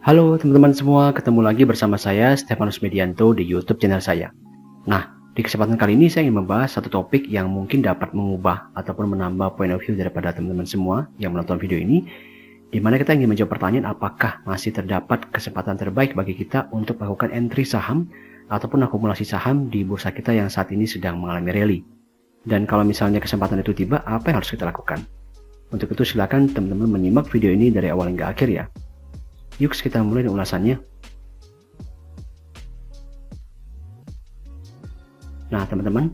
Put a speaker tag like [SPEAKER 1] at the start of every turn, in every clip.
[SPEAKER 1] Halo teman-teman semua, ketemu lagi bersama saya Stefanus Medianto di YouTube channel saya. Nah, di kesempatan kali ini saya ingin membahas satu topik yang mungkin dapat mengubah ataupun menambah point of view daripada teman-teman semua yang menonton video ini, di mana kita ingin menjawab pertanyaan apakah masih terdapat kesempatan terbaik bagi kita untuk melakukan entry saham ataupun akumulasi saham di bursa kita yang saat ini sedang mengalami rally. Dan kalau misalnya kesempatan itu tiba, apa yang harus kita lakukan? Untuk itu silakan teman-teman menyimak video ini dari awal hingga akhir ya. Yuk kita mulai ulasannya. Nah teman-teman,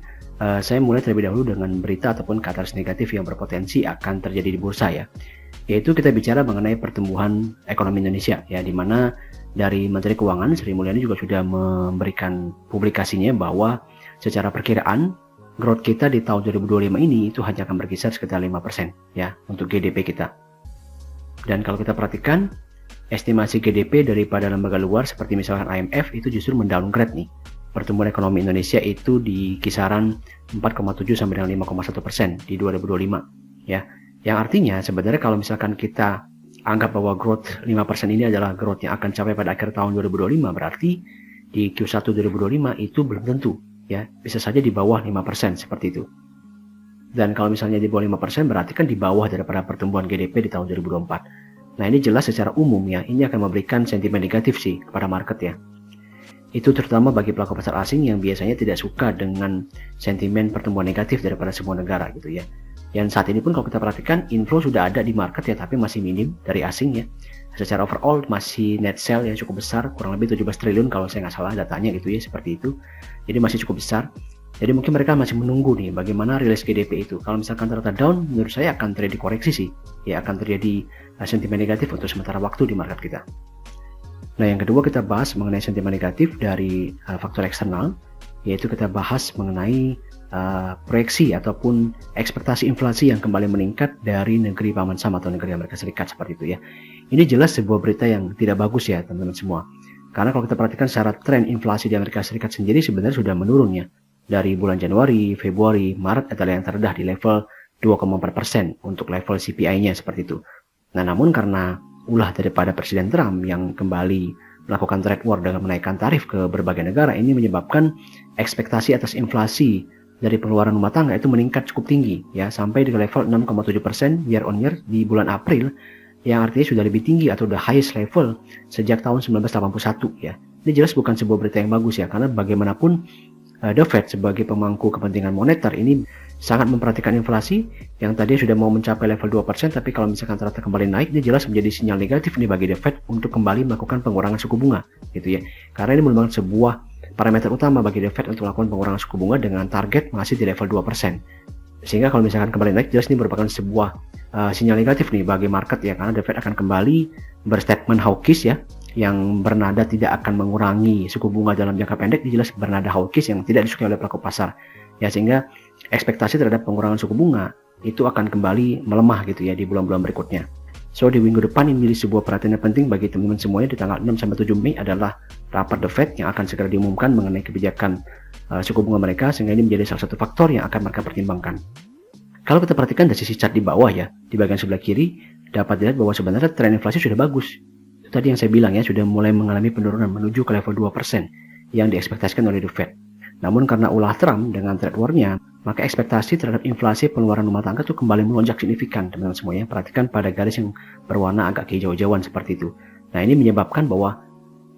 [SPEAKER 1] saya mulai terlebih dahulu dengan berita ataupun katalis negatif yang berpotensi akan terjadi di bursa ya. Yaitu kita bicara mengenai pertumbuhan ekonomi Indonesia ya, di mana dari Menteri Keuangan Sri Mulyani juga sudah memberikan publikasinya bahwa secara perkiraan growth kita di tahun 2025 ini itu hanya akan berkisar sekitar 5% ya untuk GDP kita. Dan kalau kita perhatikan estimasi GDP daripada lembaga luar seperti misalkan IMF itu justru mendowngrade nih pertumbuhan ekonomi Indonesia itu di kisaran 4,7 sampai dengan 5,1% di 2025 ya. Yang artinya sebenarnya kalau misalkan kita anggap bahwa growth 5% ini adalah growth yang akan capai pada akhir tahun 2025, berarti di Q1 2025 itu belum tentu ya, bisa saja di bawah 5% seperti itu. Dan kalau misalnya di bawah 5% berarti kan di bawah daripada pertumbuhan GDP di tahun 2024. Nah ini jelas secara umum ya, ini akan memberikan sentimen negatif sih kepada market ya. Itu terutama bagi pelaku pasar asing yang biasanya tidak suka dengan sentimen pertumbuhan negatif daripada sebuah negara gitu ya. Yang saat ini pun kalau kita perhatikan inflow sudah ada di market ya, tapi masih minim dari asing ya. Secara overall masih net sell yang cukup besar, kurang lebih 17 triliun kalau saya nggak salah datanya gitu ya, seperti itu. Jadi masih cukup besar. Jadi mungkin mereka masih menunggu nih bagaimana rilis GDP itu. Kalau misalkan ternyata down, menurut saya akan terjadi koreksi sih. Ya akan terjadi sentimen negatif untuk sementara waktu di market kita. Nah yang kedua kita bahas mengenai sentimen negatif dari faktor eksternal, yaitu kita bahas mengenai proyeksi ataupun ekspektasi inflasi yang kembali meningkat dari negeri Paman Sam atau negeri Amerika Serikat seperti itu ya. Ini jelas sebuah berita yang tidak bagus ya teman-teman semua. Karena kalau kita perhatikan secara tren inflasi di Amerika Serikat sendiri sebenarnya sudah menurun ya. Dari bulan Januari, Februari, Maret adalah yang terendah di level 2,4% untuk level CPI-nya seperti itu. Nah, namun karena ulah daripada Presiden Trump yang kembali melakukan trade war dengan menaikkan tarif ke berbagai negara, ini menyebabkan ekspektasi atas inflasi dari pengeluaran rumah tangga itu meningkat cukup tinggi ya, sampai di level 6,7% year on year di bulan April, yang artinya sudah lebih tinggi atau the highest level sejak tahun 1981 ya. Ini jelas bukan sebuah berita yang bagus ya, karena bagaimanapun The Fed sebagai pemangku kepentingan moneter ini sangat memperhatikan inflasi yang tadi sudah mau mencapai level 2%, tapi kalau misalkan ternyata kembali naik, ini jelas menjadi sinyal negatif nih bagi The Fed untuk kembali melakukan pengurangan suku bunga gitu ya. Karena ini merupakan sebuah parameter utama bagi The Fed untuk melakukan pengurangan suku bunga dengan target masih di level 2%. Sehingga kalau misalkan kembali naik, jelas ini merupakan sebuah sinyal negatif nih bagi market ya, karena The Fed akan kembali berstatement hawkish ya, yang bernada tidak akan mengurangi suku bunga dalam jangka pendek, jelas bernada hawkish yang tidak disukai oleh pelaku pasar ya, sehingga ekspektasi terhadap pengurangan suku bunga itu akan kembali melemah gitu ya di bulan-bulan berikutnya. So di minggu depan ini menjadi sebuah perhatian yang penting bagi teman-teman semuanya. Di tanggal 6-7 Mei adalah rapat The Fed yang akan segera diumumkan mengenai kebijakan suku bunga mereka, sehingga ini menjadi salah satu faktor yang akan mereka pertimbangkan. Kalau kita perhatikan dari sisi chart di bawah ya, di bagian sebelah kiri dapat dilihat bahwa sebenarnya tren inflasi sudah bagus. Tadi yang saya bilang ya, sudah mulai mengalami penurunan menuju ke level 2% yang diekspektasikan oleh The Fed. Namun karena ulah Trump dengan trade war-nya, maka ekspektasi terhadap inflasi pengeluaran rumah tangga itu kembali melonjak signifikan teman-teman semuanya. Perhatikan pada garis yang berwarna agak kehijau-hijauan seperti itu. Nah ini menyebabkan bahwa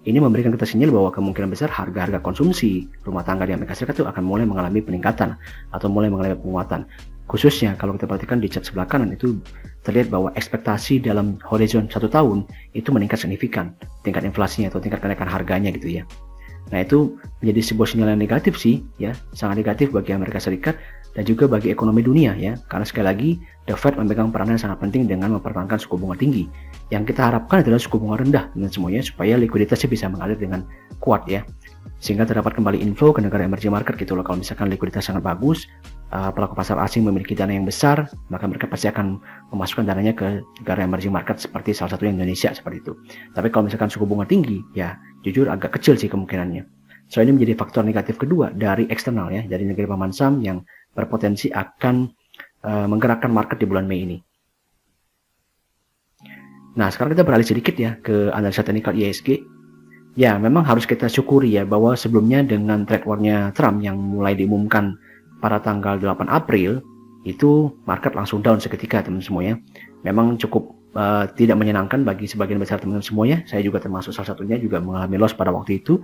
[SPEAKER 1] ini memberikan kita sinyal bahwa kemungkinan besar harga-harga konsumsi rumah tangga di Amerika Serikat itu akan mulai mengalami peningkatan atau mulai mengalami penguatan. Khususnya kalau kita perhatikan di chart sebelah kanan itu terlihat bahwa ekspektasi dalam horizon 1 tahun itu meningkat signifikan tingkat inflasinya atau tingkat kenaikan harganya gitu ya. Nah itu menjadi sebuah sinyal yang negatif sih ya, sangat negatif bagi Amerika Serikat dan juga bagi ekonomi dunia ya, karena sekali lagi The Fed memegang peranan yang sangat penting dengan mempertahankan suku bunga tinggi. Yang kita harapkan adalah suku bunga rendah dan semuanya supaya likuiditasnya bisa mengalir dengan kuat ya, sehingga terdapat kembali inflow ke negara emerging market gitu loh. Kalau misalkan likuiditas sangat bagus, pelaku pasar asing memiliki dana yang besar, maka mereka pasti akan memasukkan dananya ke negara emerging market seperti salah satunya Indonesia seperti itu. Tapi kalau misalkan suku bunga tinggi, ya jujur agak kecil sih kemungkinannya. So ini menjadi faktor negatif kedua dari eksternal ya, dari negeri Paman Sam yang berpotensi akan menggerakkan market di bulan Mei ini. Nah, sekarang kita beralih sedikit ya ke analisa teknikal IHSG. Ya, memang harus kita syukuri ya bahwa sebelumnya dengan trade war-nya Trump yang mulai diumumkan pada tanggal 8 April, itu market langsung down seketika teman-teman semua ya. Memang cukup tidak menyenangkan bagi sebagian besar teman-teman semuanya. Saya juga termasuk salah satunya juga mengalami loss pada waktu itu.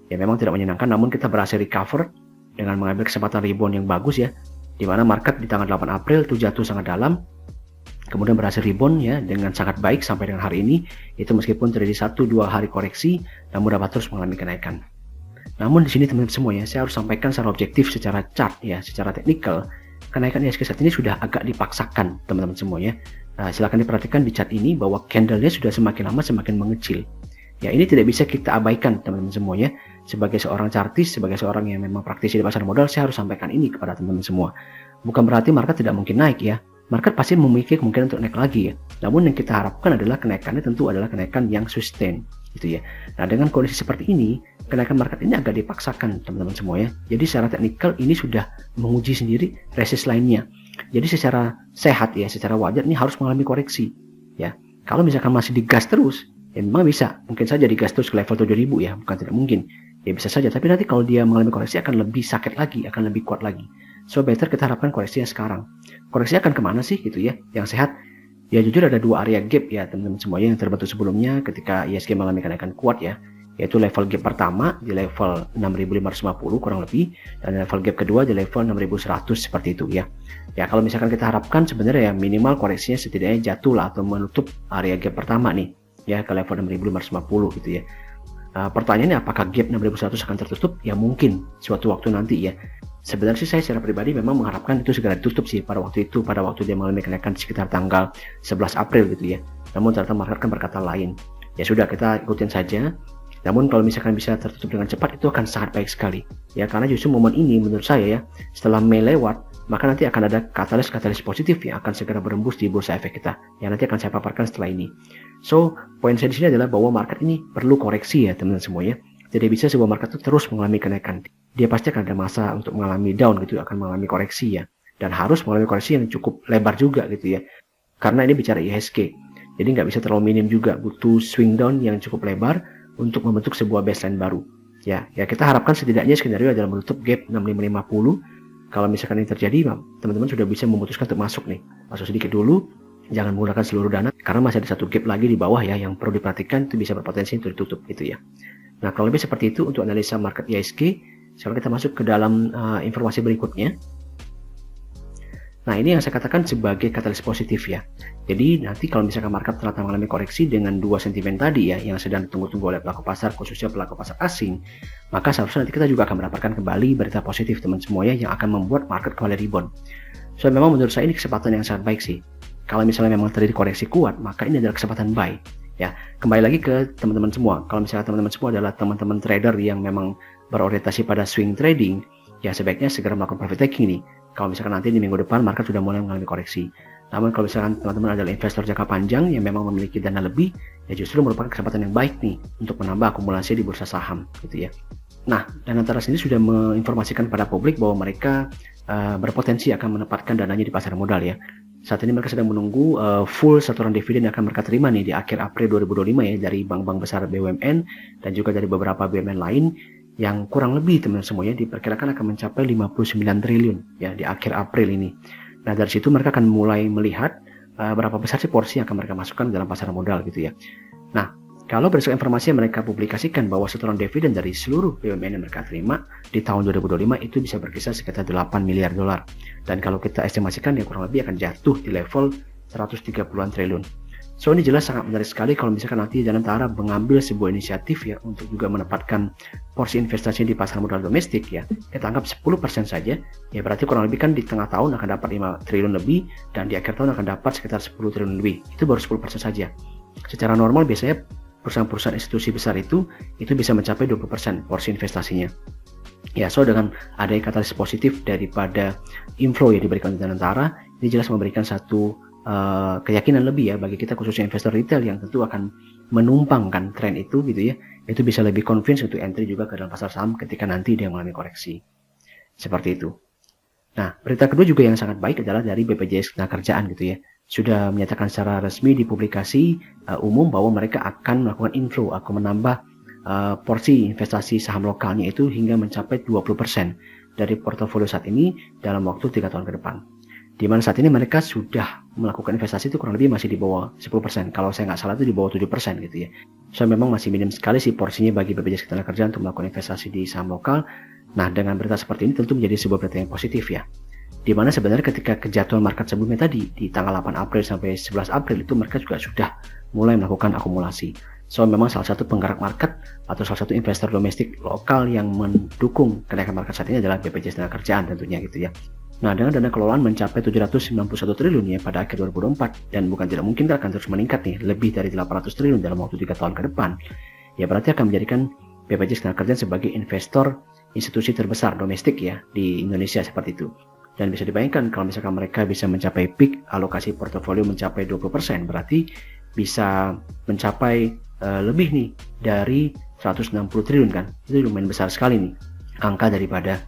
[SPEAKER 1] Ya memang tidak menyenangkan, namun kita berhasil recover dengan mengambil kesempatan rebound yang bagus ya. Di mana market di tanggal 8 April itu jatuh sangat dalam, kemudian berhasil rebound ya dengan sangat baik sampai dengan hari ini. Itu meskipun terjadi 1-2 hari koreksi, namun dapat terus mengalami kenaikan. Namun di sini teman-teman semua ya, saya harus sampaikan secara objektif, secara chart ya, secara teknikal, kenaikan IHSG saat ini sudah agak dipaksakan teman-teman semua ya. Nah, silakan diperhatikan di chart ini bahwa candle-nya sudah semakin lama semakin mengecil. Ya, ini tidak bisa kita abaikan teman-teman semuanya. Sebagai seorang chartis, sebagai seorang yang memang praktisi di pasar modal, saya harus sampaikan ini kepada teman-teman semua. Bukan berarti market tidak mungkin naik ya. Market pasti memiliki kemungkinan untuk naik lagi ya. Namun yang kita harapkan adalah kenaikannya tentu adalah kenaikan yang sustain gitu ya. Nah, dengan kondisi seperti ini, kenaikan market ini agak dipaksakan teman-teman semua ya. Jadi secara teknikal ini sudah menguji sendiri resist lainnya. Jadi secara sehat ya, secara wajar ini harus mengalami koreksi ya. Kalau misalkan masih digas terus, ya memang bisa, mungkin saja digas terus ke level 7000 ya, bukan tidak mungkin. Ya bisa saja, tapi nanti kalau dia mengalami koreksi akan lebih sakit lagi, akan lebih kuat lagi. So better kita harapkan koreksinya sekarang. Koreksi akan kemana sih gitu ya, yang sehat? Ya jujur ada 2 area gap ya teman-teman semuanya yang terbentuk sebelumnya ketika IHSG mengalami kenaikan kuat ya. Yaitu level gap pertama di level 6550 kurang lebih, dan level gap kedua di level 6100 seperti itu ya. Ya kalau misalkan kita harapkan sebenarnya ya minimal koreksinya setidaknya jatuh lah atau menutup area gap pertama nih ya ke level 6550 gitu ya. Pertanyaannya apakah gap 6100 akan tertutup? Ya mungkin suatu waktu nanti ya. Sebenarnya sih saya secara pribadi memang mengharapkan itu segera ditutup sih pada waktu itu, pada waktu dia mengalami kenaikan sekitar tanggal 11 April gitu ya. Namun ternyata market kan berkata lain. Ya sudah, kita ikutin saja. Namun kalau misalkan bisa tertutup dengan cepat itu akan sangat baik sekali ya, karena justru momen ini menurut saya ya, setelah Mei lewat maka nanti akan ada katalis positif yang akan segera berembus di bursa efek kita yang nanti akan saya paparkan setelah ini. So poin saya di sini adalah bahwa market ini perlu koreksi ya teman-teman semuanya. Tidak bisa sebuah market itu terus mengalami kenaikan, dia pasti akan ada masa untuk mengalami down gitu, akan mengalami koreksi ya, dan harus mengalami koreksi yang cukup lebar juga gitu ya, karena ini bicara IHSG. Jadi nggak bisa terlalu minim juga, butuh swing down yang cukup lebar untuk membentuk sebuah baseline baru. Ya kita harapkan setidaknya skenario adalah menutup gap 6550. Kalau misalkan ini terjadi, teman-teman sudah bisa memutuskan untuk masuk nih. Masuk sedikit dulu, jangan menggunakan seluruh dana karena masih ada 1 gap lagi di bawah ya yang perlu diperhatikan, itu bisa berpotensi untuk ditutup gitu ya. Nah, kalau lebih seperti itu untuk analisa market IHSG. Sekarang kita masuk ke dalam informasi berikutnya. Nah, ini yang saya katakan sebagai katalis positif ya. Jadi nanti kalau misalkan market ternyata mengalami koreksi dengan 2 sentimen tadi ya, yang sedang ditunggu-tunggu oleh pelaku pasar, khususnya pelaku pasar asing, maka seharusnya nanti kita juga akan mendapatkan kembali berita positif teman semuanya yang akan membuat market kembali rebound. So memang menurut saya ini kesempatan yang sangat baik sih. Kalau misalnya memang terjadi koreksi kuat, maka ini adalah kesempatan buy. Ya, kembali lagi ke teman-teman semua. Kalau misalnya teman-teman semua adalah teman-teman trader yang memang berorientasi pada swing trading, ya sebaiknya segera melakukan profit taking nih. Kalau misalkan nanti di minggu depan market sudah mulai mengalami koreksi. Namun kalau misalkan teman-teman adalah investor jangka panjang yang memang memiliki dana lebih, ya justru merupakan kesempatan yang baik nih untuk menambah akumulasi di bursa saham gitu ya. Nah, Danantara sendiri sudah menginformasikan pada publik bahwa mereka berpotensi akan menempatkan dananya di pasar modal ya. Saat ini mereka sedang menunggu full setoran dividen yang akan mereka terima nih di akhir April 2025 ya, dari bank-bank besar BUMN dan juga dari beberapa BUMN lain, yang kurang lebih teman-teman semuanya diperkirakan akan mencapai 59 triliun ya di akhir April ini. Nah, dari situ mereka akan mulai melihat berapa besar sih porsi yang akan mereka masukkan dalam pasar modal gitu ya. Nah, kalau berdasarkan informasi yang mereka publikasikan bahwa setoran dividen dari seluruh BUMN yang mereka terima di tahun 2025 itu bisa berkisar sekitar 8 miliar dolar. Dan kalau kita estimasikan ya kurang lebih akan jatuh di level 130-an triliun. So ini jelas sangat menarik sekali kalau misalkan nanti Danantara mengambil sebuah inisiatif ya untuk juga menempatkan porsi investasi di pasar modal domestik ya. Kita anggap 10% saja, ya berarti kurang lebih kan di tengah tahun akan dapat 5 triliun lebih dan di akhir tahun akan dapat sekitar 10 triliun lebih. Itu baru 10% saja. Secara normal biasanya perusahaan-perusahaan institusi besar itu bisa mencapai 20% porsi investasinya. Ya, so dengan adanya katalis positif daripada inflow yang diberikan oleh Danantara, ini jelas memberikan satu keyakinan lebih ya bagi kita khususnya investor retail yang tentu akan menumpangkan tren itu gitu ya. Itu bisa lebih convince untuk entry juga ke dalam pasar saham ketika nanti dia mengalami koreksi. Seperti itu. Nah, berita kedua juga yang sangat baik adalah dari BPJS Ketenagakerjaan gitu ya. sudah menyatakan secara resmi di publikasi umum bahwa mereka akan melakukan inflow, akan menambah porsi investasi saham lokalnya itu hingga mencapai 20% dari portofolio saat ini dalam waktu 3 tahun ke depan. Di mana saat ini mereka sudah melakukan investasi itu kurang lebih masih di bawah 10%. Kalau saya nggak salah itu di bawah 7% gitu ya. So memang masih minim sekali sih porsinya bagi BPJS Ketenagakerjaan untuk melakukan investasi di saham lokal. Nah, dengan berita seperti ini tentu menjadi sebuah berita yang positif ya. Di mana sebenarnya ketika kejatuhan market sebelumnya tadi di tanggal 8 April sampai 11 April itu mereka juga sudah mulai melakukan akumulasi. So memang salah satu penggerak market atau salah satu investor domestik lokal yang mendukung kenaikan market saat ini adalah BPJS Ketenagakerjaan tentunya gitu ya. Nah, dengan dana kelolaan mencapai 791 triliun ya pada akhir 2024 dan bukan tidak mungkin akan terus meningkat nih lebih dari 800 triliun dalam waktu 3 tahun ke depan. Ya berarti akan menjadikan BPJS Ketenagakerjaan sebagai investor institusi terbesar domestik ya di Indonesia seperti itu. Dan bisa dibayangkan kalau misalkan mereka bisa mencapai peak alokasi portofolio mencapai 20%, berarti bisa mencapai lebih nih dari 160 triliun kan. Itu lumayan besar sekali nih angka daripada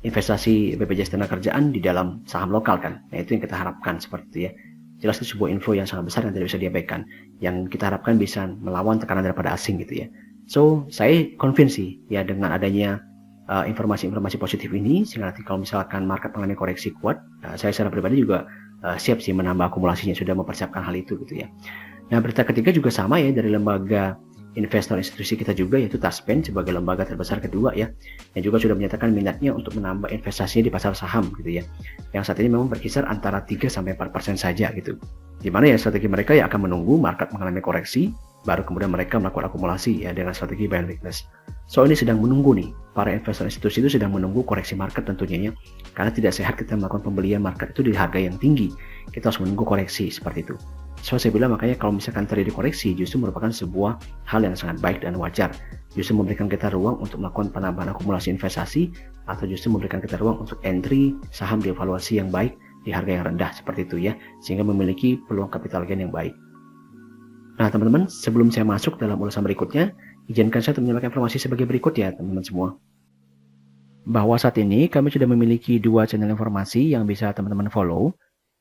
[SPEAKER 1] investasi BPJS Ketenagakerjaan di dalam saham lokal kan. Nah, itu yang kita harapkan seperti itu ya. Jelas itu sebuah info yang sangat besar yang tidak bisa diabaikan. Yang kita harapkan bisa melawan tekanan daripada asing gitu ya. So, saya convince sih ya dengan adanya informasi-informasi positif ini, sehingga nanti kalau misalkan market mengalami koreksi kuat, saya secara pribadi juga siap sih menambah akumulasinya, sudah mempersiapkan hal itu gitu ya. Nah, berita ketiga juga sama ya dari lembaga investor institusi kita juga, yaitu Taspen sebagai lembaga terbesar kedua ya, yang juga sudah menyatakan minatnya untuk menambah investasinya di pasar saham gitu ya, yang saat ini memang berkisar antara 3-4% saja gitu. Dimana ya strategi mereka ya akan menunggu market mengalami koreksi, baru kemudian mereka melakukan akumulasi ya dengan strategi buy and weakness. So ini sedang menunggu nih, para investor institusi itu sedang menunggu koreksi market tentunya ya, karena tidak sehat kita melakukan pembelian market itu di harga yang tinggi, kita harus menunggu koreksi seperti itu. So saya bilang makanya kalau misalkan terjadi koreksi justru merupakan sebuah hal yang sangat baik dan wajar, justru memberikan kita ruang untuk melakukan penambahan akumulasi investasi atau justru memberikan kita ruang untuk entry saham di evaluasi yang baik di harga yang rendah seperti itu ya, sehingga memiliki peluang capital gain yang baik. Nah teman-teman, sebelum saya masuk dalam ulasan berikutnya, izinkan saya untuk menyampaikan informasi sebagai berikut ya teman-teman semua. Bahwa saat ini kami sudah memiliki 2 channel informasi yang bisa teman-teman follow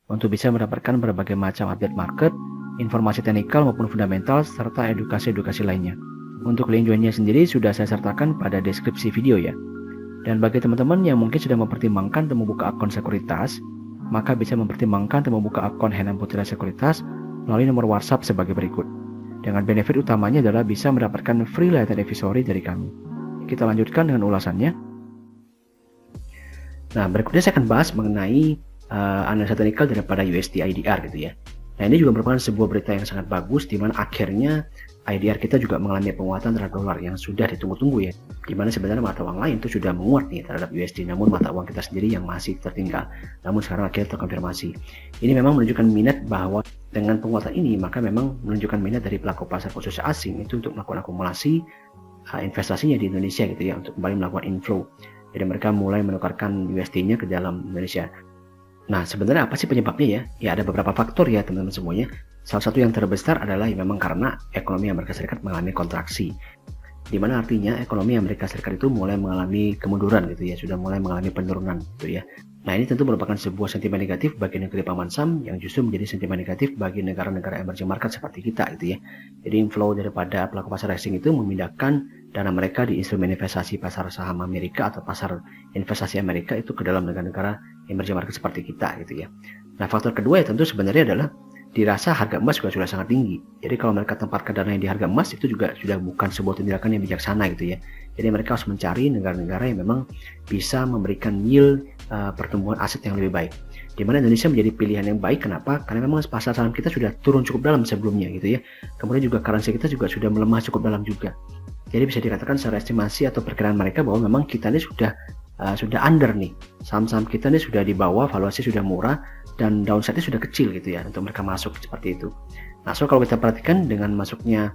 [SPEAKER 1] untuk bisa mendapatkan berbagai macam update market, informasi teknikal maupun fundamental, serta edukasi-edukasi lainnya. Untuk link joinnya sendiri sudah saya sertakan pada deskripsi video ya. Dan bagi teman-teman yang mungkin sudah mempertimbangkan untuk membuka akun sekuritas, maka bisa mempertimbangkan untuk membuka akun Henan Putra Sekuritas melalui nomor WhatsApp sebagai berikut. Dengan benefit utamanya adalah bisa mendapatkan free lifetime advisory dari kami. Kita lanjutkan dengan ulasannya. Nah, berikutnya saya akan bahas mengenai analisa teknikal daripada USD IDR gitu ya. Nah, ini juga merupakan sebuah berita yang sangat bagus di mana akhirnya IDR kita juga mengalami penguatan terhadap dolar yang sudah ditunggu-tunggu ya. Di mana sebenarnya mata uang lain itu sudah menguat nih terhadap USD, namun mata uang kita sendiri yang masih tertinggal. Namun sekarang akhirnya terkonfirmasi. Ini memang menunjukkan minat bahwa dengan penguatan ini maka memang menunjukkan minat dari pelaku pasar khusus asing itu untuk melakukan akumulasi investasinya di Indonesia gitu ya, untuk kembali melakukan inflow. Jadi mereka mulai menukarkan USD-nya ke dalam Indonesia. Nah, sebenarnya apa sih penyebabnya ya? Ya ada beberapa faktor ya teman-teman semuanya. Salah satu yang terbesar adalah memang karena ekonomi Amerika Serikat mengalami kontraksi. Di mana artinya ekonomi Amerika Serikat itu mulai mengalami kemunduran gitu ya, sudah mulai mengalami penurunan gitu ya. Nah, ini tentu merupakan sebuah sentimen negatif bagi negeri Paman Sam yang justru menjadi sentimen negatif bagi negara-negara emerging market seperti kita gitu ya. Jadi inflow daripada pelaku pasar asing itu memindahkan dana mereka di instrumen investasi pasar saham Amerika atau pasar investasi Amerika itu ke dalam negara-negara emerging market seperti kita gitu ya. Nah, faktor kedua ya tentu sebenarnya adalah dirasa harga emas juga sudah sangat tinggi. Jadi kalau mereka tempatkan dana yang di harga emas itu juga sudah bukan sebuah tindakan yang bijaksana gitu ya. Jadi mereka harus mencari negara-negara yang memang bisa memberikan yield pertumbuhan aset yang lebih baik. Di mana Indonesia menjadi pilihan yang baik. Kenapa? Karena memang pasar saham kita sudah turun cukup dalam sebelumnya gitu ya. Kemudian juga currency kita juga sudah melemah cukup dalam juga. Jadi bisa dikatakan secara estimasi atau perkiraan mereka bahwa memang kita ini sudah under nih. Saham-saham kita ini sudah di bawah, valuasi sudah murah dan downside-nya sudah kecil gitu ya untuk mereka masuk seperti itu. Nah, so kalau kita perhatikan dengan masuknya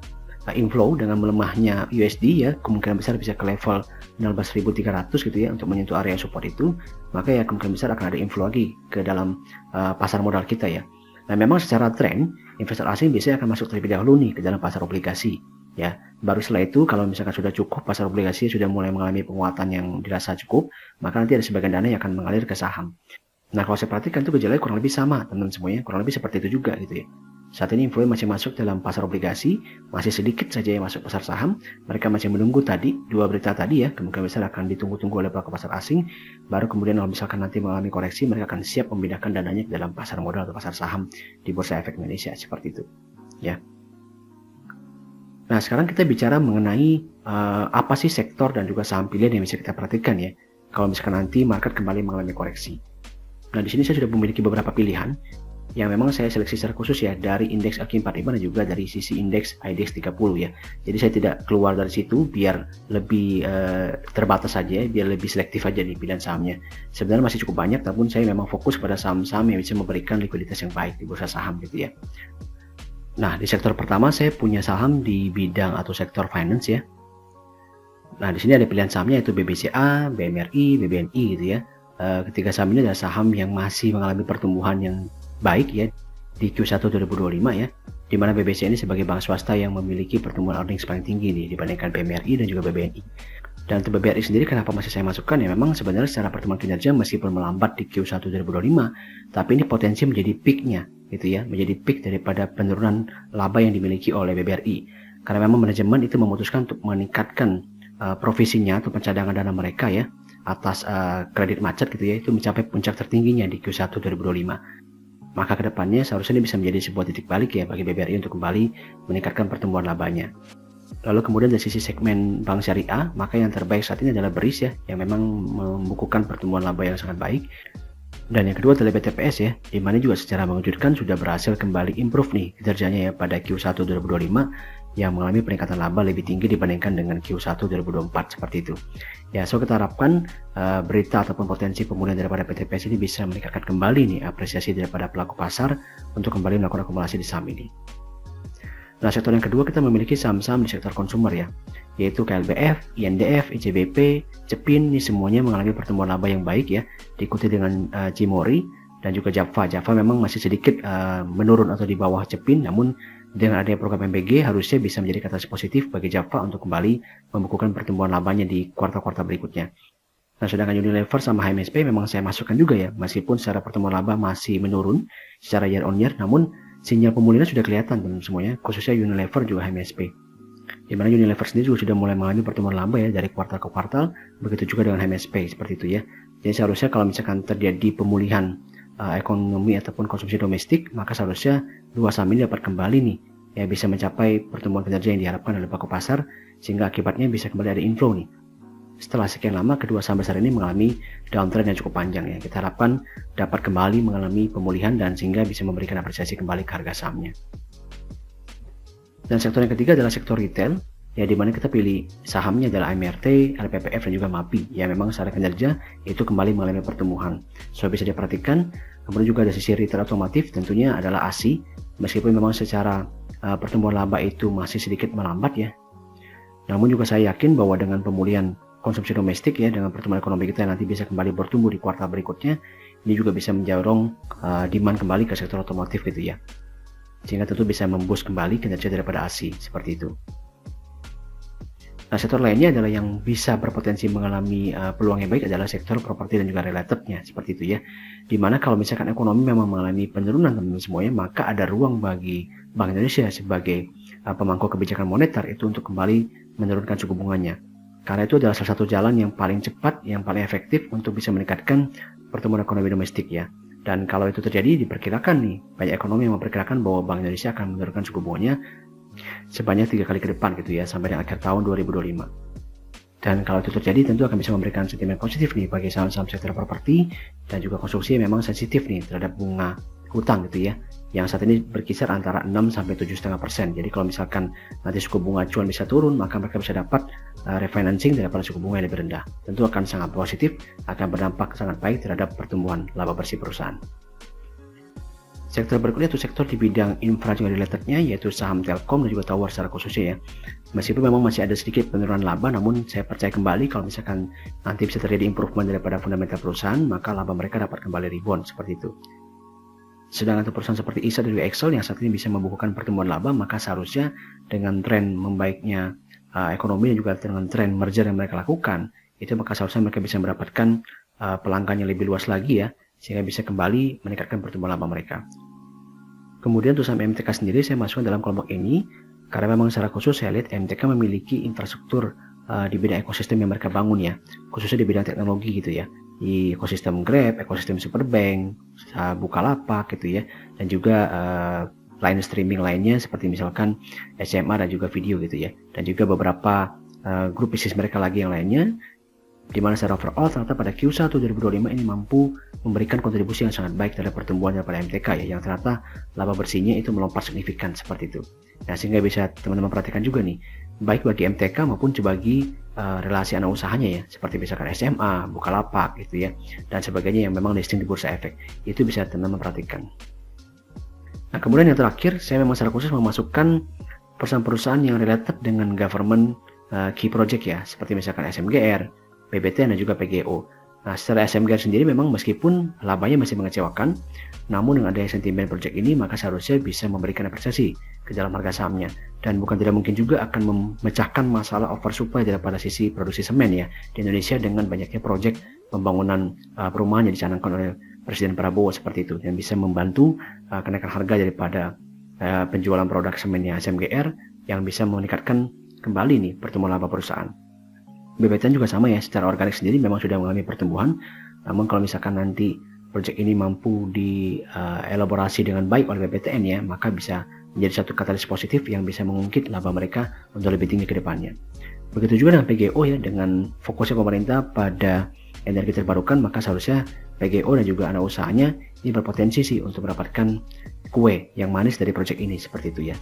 [SPEAKER 1] inflow dengan melemahnya USD ya, kemungkinan besar bisa ke level 16.300 gitu ya untuk menyentuh area support itu, maka ya kemungkinan besar akan ada inflow lagi ke dalam pasar modal kita ya. Nah, memang secara tren investor asing biasanya akan masuk terlebih dahulu nih ke dalam pasar obligasi ya. Baru setelah itu kalau misalkan sudah cukup pasar obligasi sudah mulai mengalami penguatan yang dirasa cukup, maka nanti ada sebagian dana yang akan mengalir ke saham. Nah, kalau saya perhatikan tuh gejalanya kurang lebih sama, teman-teman semuanya, kurang lebih seperti itu juga gitu ya. Saat ini inflow masih masuk dalam pasar obligasi, masih sedikit saja yang masuk pasar saham. Mereka masih menunggu tadi, dua berita tadi ya, kemungkinan besar akan ditunggu-tunggu oleh pelaku pasar asing. Baru kemudian kalau misalkan nanti mengalami koreksi, mereka akan siap memindahkan dananya ke dalam pasar modal atau pasar saham di Bursa Efek Indonesia, seperti itu. Ya. Nah, sekarang kita bicara mengenai apa sih sektor dan juga saham pilihan yang bisa kita perhatikan ya, kalau misalkan nanti market kembali mengalami koreksi. Nah, di sini saya sudah memiliki beberapa pilihan yang memang saya seleksi secara khusus ya dari indeks AQ45 dan juga dari sisi indeks IDX 30 ya. Jadi saya tidak keluar dari situ biar lebih terbatas saja, biar lebih selektif aja di pilihan sahamnya. Sebenarnya masih cukup banyak, namun saya memang fokus pada saham-saham yang bisa memberikan likuiditas yang baik di bursa saham gitu ya. Nah, di sektor pertama saya punya saham di bidang atau sektor finance ya. Nah, di sini ada pilihan sahamnya yaitu BBCA, BMRI, BBNI gitu ya. Ketiga saham ini adalah saham yang masih mengalami pertumbuhan yang baik ya di Q1 2025 ya, di mana BBC ini sebagai bank swasta yang memiliki pertumbuhan earnings paling tinggi nih dibandingkan BMRI dan juga BBNI. Dan untuk BBRI sendiri kenapa masih saya masukkan ya, memang sebenarnya secara pertumbuhan kinerja meskipun melambat di Q1 2025, tapi ini potensi menjadi peak-nya gitu ya, menjadi peak daripada penurunan laba yang dimiliki oleh BBRI. Karena memang manajemen itu memutuskan untuk meningkatkan provisinya atau pencadangan dana mereka ya atas kredit macet gitu ya, itu mencapai puncak tertingginya di Q1 2025. Maka kedepannya seharusnya ini bisa menjadi sebuah titik balik ya bagi BBRI untuk kembali meningkatkan pertumbuhan labanya. Lalu kemudian dari sisi segmen bank syariah, maka yang terbaik saat ini adalah BRIS ya, yang memang membukukan pertumbuhan laba yang sangat baik. Dan yang kedua adalah BTPS ya, di mana juga secara mengejutkan sudah berhasil kembali improve nih kinerjanya ya pada Q1 2025 yang mengalami peningkatan laba lebih tinggi dibandingkan dengan Q1 2024 seperti itu. Ya, so kita harapkan berita ataupun potensi pemulihan daripada BTPS ini bisa meningkatkan kembali nih apresiasi daripada pelaku pasar untuk kembali melakukan akumulasi di saham ini. Nah, sektor yang kedua kita memiliki saham-saham di sektor konsumer ya, yaitu KLBF, INDF, ICBP, Cepin, ini semuanya mengalami pertumbuhan laba yang baik ya, diikuti dengan Cimori dan juga Java. Java memang masih sedikit menurun atau di bawah Cepin, namun dengan adanya program MBG harusnya bisa menjadi katalis positif bagi Java untuk kembali membukukan pertumbuhan labanya di kuartal-kuartal berikutnya. Nah, sedangkan Unilever sama HMSP memang saya masukkan juga ya, meskipun secara pertumbuhan laba masih menurun secara year on year, namun sinyal pemulihan sudah kelihatan teman semuanya, khususnya Unilever juga HMSP. Di mana Unilever sendiri juga sudah mulai mengalami pertumbuhan laba ya dari kuartal ke kuartal, begitu juga dengan HMSP seperti itu ya. Jadi seharusnya kalau misalkan terjadi pemulihan ekonomi ataupun konsumsi domestik, maka seharusnya dua saham ini dapat kembali nih ya bisa mencapai pertumbuhan kinerja yang diharapkan oleh pelaku pasar, sehingga akibatnya bisa kembali ada inflow nih. Setelah sekian lama kedua saham besar ini mengalami downtrend yang cukup panjang ya, kita harapkan dapat kembali mengalami pemulihan dan sehingga bisa memberikan apresiasi kembali ke harga sahamnya. Dan sektor yang ketiga adalah sektor retail ya, dimana kita pilih sahamnya adalah MRT, LPPF dan juga MAPI ya, memang secara kinerja itu kembali mengalami pertumbuhan. So bisa diperhatikan. Kemudian juga ada sisi retail otomotif tentunya adalah ASI, meskipun memang secara pertumbuhan laba itu masih sedikit melambat ya, namun juga saya yakin bahwa dengan pemulihan konsumsi domestik ya, dengan pertumbuhan ekonomi kita nanti bisa kembali bertumbuh di kuartal berikutnya, ini juga bisa mendorong demand kembali ke sektor otomotif gitu ya, sehingga tentu bisa memboost kembali kinerja daripada ASI seperti itu. Nah, sektor lainnya adalah yang bisa berpotensi mengalami peluang yang baik adalah sektor properti dan juga relatednya seperti itu ya, dimana kalau misalkan ekonomi memang mengalami penurunan teman-teman semuanya, maka ada ruang bagi Bank Indonesia sebagai pemangku kebijakan moneter itu untuk kembali menurunkan suku bunganya, karena itu adalah salah satu jalan yang paling cepat, yang paling efektif untuk bisa meningkatkan pertumbuhan ekonomi domestik ya. Dan kalau itu terjadi, diperkirakan nih banyak ekonomi yang memperkirakan bahwa Bank Indonesia akan menurunkan suku bunganya sebanyak 3 kali ke depan gitu ya, sampai dengan akhir tahun 2025. Dan kalau itu terjadi tentu akan bisa memberikan sentimen positif nih bagi saham-saham sektor properti dan juga konstruksi yang memang sensitif nih terhadap bunga hutang gitu ya, yang saat ini berkisar antara 6 sampai 7,5%. Jadi kalau misalkan nanti suku bunga acuan bisa turun, maka mereka bisa dapat refinancing daripada suku bunga yang lebih rendah. Tentu akan sangat positif, akan berdampak sangat baik terhadap pertumbuhan laba bersih perusahaan. Sektor berikutnya itu sektor di bidang infra juga relatednya, yaitu saham Telkom dan juga Tower secara khususnya ya. Meskipun memang masih ada sedikit penurunan laba, namun saya percaya kembali kalau misalkan nanti bisa terjadi improvement daripada fundamental perusahaan, maka laba mereka dapat kembali rebound seperti itu. Sedangkan untuk perusahaan seperti ISA dan juga Excel yang saat ini bisa membukukan pertumbuhan laba, maka seharusnya dengan tren membaiknya ekonomi dan juga dengan tren merger yang mereka lakukan, itu maka seharusnya mereka bisa mendapatkan pelanggan yang lebih luas lagi ya, sehingga bisa kembali meningkatkan pertumbuhan laba mereka. Kemudian untuk saham MTK sendiri saya masukkan dalam kelompok ini karena memang secara khusus saya lihat MTK memiliki infrastruktur di bidang ekosistem yang mereka bangun ya, khususnya di bidang teknologi gitu ya, di ekosistem Grab, ekosistem Superbank, Bukalapak gitu ya, dan juga lain streaming lainnya seperti misalkan SMA dan juga video gitu ya, dan juga beberapa grup bisnis mereka lagi yang lainnya, di mana secara overall ternyata pada Q1 2025 ini mampu memberikan kontribusi yang sangat baik terhadap pertumbuhan daripada MTK ya, yang ternyata laba bersihnya itu melompat signifikan seperti itu. Nah, sehingga bisa teman-teman perhatikan juga nih, baik bagi MTK maupun bagi relasi anak usahanya ya, seperti misalkan SMA, Bukalapak gitu ya, dan sebagainya yang memang listing di Bursa Efek. Itu bisa teman-teman perhatikan. Nah, kemudian yang terakhir, saya memang secara khusus memasukkan perusahaan-perusahaan yang related dengan government key project ya, seperti misalkan SMGR, PBT dan juga PGO. Nah, secara SMGR sendiri memang meskipun labanya masih mengecewakan, namun dengan adanya sentimen project ini maka seharusnya bisa memberikan apresiasi ke dalam harga sahamnya, dan bukan tidak mungkin juga akan memecahkan masalah oversupply daripada sisi produksi semen ya di Indonesia dengan banyaknya project pembangunan perumahan yang dicanangkan oleh Presiden Prabowo seperti itu, yang bisa membantu kenaikan harga daripada penjualan produk semennya SMGR yang bisa meningkatkan kembali nih pertumbuhan laba perusahaan. BBTN juga sama ya, secara organik sendiri memang sudah mengalami pertumbuhan, namun kalau misalkan nanti proyek ini mampu dielaborasi dengan baik oleh BBTN ya, maka bisa menjadi satu katalis positif yang bisa mengungkit laba mereka untuk lebih tinggi ke depannya. Begitu juga dengan PGO ya, dengan fokusnya pemerintah pada energi terbarukan, maka seharusnya PGO dan juga anak usahanya ini berpotensi sih untuk mendapatkan kue yang manis dari proyek ini seperti itu ya.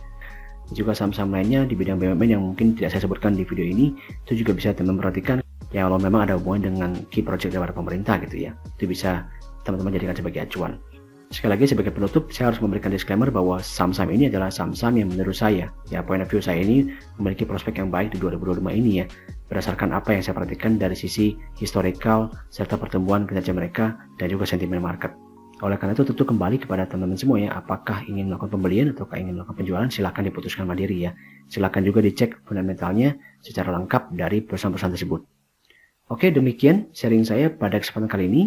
[SPEAKER 1] Juga saham-saham lainnya di bidang BUMN yang mungkin tidak saya sebutkan di video ini, itu juga bisa teman-teman perhatikan ya, kalau memang ada hubungan dengan key project dari pemerintah gitu ya, itu bisa teman-teman jadikan sebagai acuan. Sekali lagi sebagai penutup, saya harus memberikan disclaimer bahwa saham-saham ini adalah saham-saham yang menurut saya ya, point of view saya ini memiliki prospek yang baik di 2025 ini ya, berdasarkan apa yang saya perhatikan dari sisi historical serta pertumbuhan kinerja mereka dan juga sentimen market. Oleh karena itu tentu kembali kepada teman-teman semua ya, apakah ingin melakukan pembelian atau ingin melakukan penjualan, silahkan diputuskan mandiri ya. Silahkan juga dicek fundamentalnya secara lengkap dari perusahaan-perusahaan tersebut. Oke, demikian sharing saya pada kesempatan kali ini.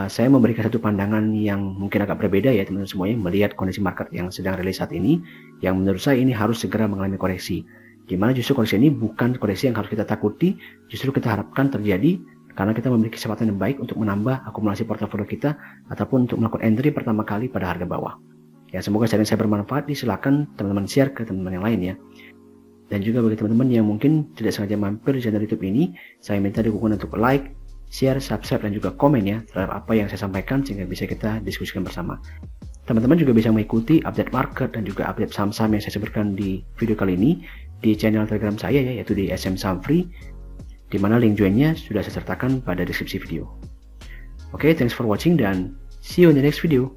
[SPEAKER 1] Saya memberikan satu pandangan yang mungkin agak berbeda ya teman-teman semuanya, melihat kondisi market yang sedang rilis saat ini, yang menurut saya ini harus segera mengalami koreksi. Dimana justru koreksi ini bukan koreksi yang harus kita takuti, justru kita harapkan terjadi karena kita memiliki kesempatan yang baik untuk menambah akumulasi portofolio kita ataupun untuk melakukan entry pertama kali pada harga bawah. Ya, semoga sharing saya bermanfaat. Silakan teman-teman share ke teman-teman yang lain ya. Dan juga bagi teman-teman yang mungkin tidak sengaja mampir di channel YouTube ini, saya minta dukungan untuk like, share, subscribe dan juga komen ya terhadap apa yang saya sampaikan sehingga bisa kita diskusikan bersama. Teman-teman juga bisa mengikuti update market dan juga update saham-saham yang saya sebutkan di video kali ini di channel Telegram saya ya, yaitu di SM Saham Free, di mana link joinnya sudah saya sertakan pada deskripsi video. Oke, thanks for watching dan see you in the next video.